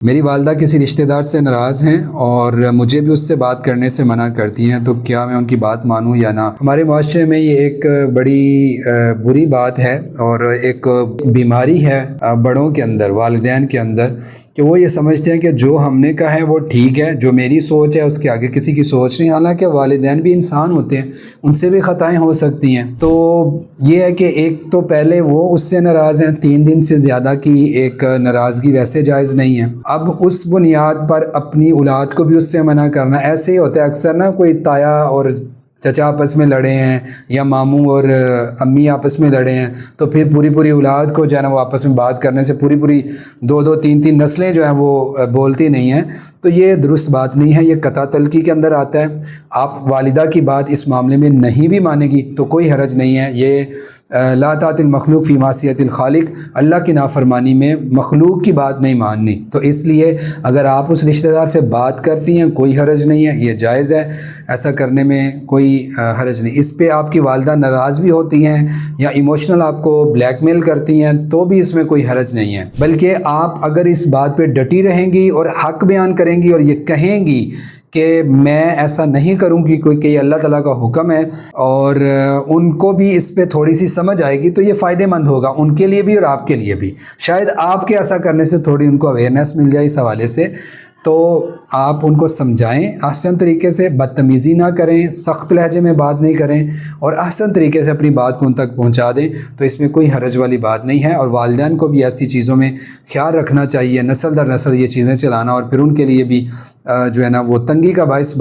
میری والدہ کسی رشتہ دار سے ناراض ہیں اور مجھے بھی اس سے بات کرنے سے منع کرتی ہیں، تو کیا میں ان کی بات مانوں یا نہ؟ ہمارے معاشرے میں یہ ایک بڑی بری بات ہے اور ایک بیماری ہے بڑوں کے اندر، والدین کے اندر، کہ وہ یہ سمجھتے ہیں کہ جو ہم نے کہا ہے وہ ٹھیک ہے، جو میری سوچ ہے اس کے آگے کسی کی سوچ نہیں۔ حالانکہ والدین بھی انسان ہوتے ہیں، ان سے بھی خطائیں ہو سکتی ہیں۔ تو یہ ہے کہ ایک تو پہلے وہ اس سے ناراض ہیں، 3 دن سے زیادہ کی ایک ناراضگی ویسے جائز نہیں ہے۔ اب اس بنیاد پر اپنی اولاد کو بھی اس سے منع کرنا، ایسے ہی ہوتا ہے اکثر نا، کوئی تایا اور چچا آپس میں لڑے ہیں یا ماموں اور امی آپس میں لڑے ہیں، تو پھر پوری اولاد کو جو ہے نا وہ آپس میں بات کرنے سے پوری 2 3 نسلیں جو ہیں وہ بولتی نہیں ہیں۔ تو یہ درست بات نہیں ہے، یہ قطع تلقی کے اندر آتا ہے۔ آپ والدہ کی بات اس معاملے میں نہیں بھی مانے گی تو کوئی حرج نہیں ہے۔ یہ لا طاعۃ المخلوق فی معصیۃ الخالق، اللہ کی نافرمانی میں مخلوق کی بات نہیں ماننی۔ تو اس لیے اگر آپ اس رشتہ دار سے بات کرتی ہیں کوئی حرج نہیں ہے، یہ جائز ہے، ایسا کرنے میں کوئی حرج نہیں۔ اس پہ آپ کی والدہ ناراض بھی ہوتی ہیں یا ایموشنل آپ کو بلیک میل کرتی ہیں تو بھی اس میں کوئی حرج نہیں ہے، بلکہ آپ اگر اس بات پہ ڈٹی رہیں گی اور حق بیان کریں گی اور یہ کہیں گی کہ میں ایسا نہیں کروں گی، کیونکہ یہ اللہ تعالیٰ کا حکم ہے، اور ان کو بھی اس پہ تھوڑی سی سمجھ آئے گی، تو یہ فائدہ مند ہوگا ان کے لیے بھی اور آپ کے لیے بھی۔ شاید آپ کے ایسا کرنے سے تھوڑی ان کو اویئرنیس مل جائے اس حوالے سے۔ تو آپ ان کو سمجھائیں احسن طریقے سے، بدتمیزی نہ کریں، سخت لہجے میں بات نہیں کریں، اور احسن طریقے سے اپنی بات کو ان تک پہنچا دیں، تو اس میں کوئی حرج والی بات نہیں ہے۔ اور والدین کو بھی ایسی چیزوں میں خیال رکھنا چاہیے، نسل در نسل یہ چیزیں چلانا، اور پھر ان کے لیے بھی جو ہے نا وہ تنگی کا باعث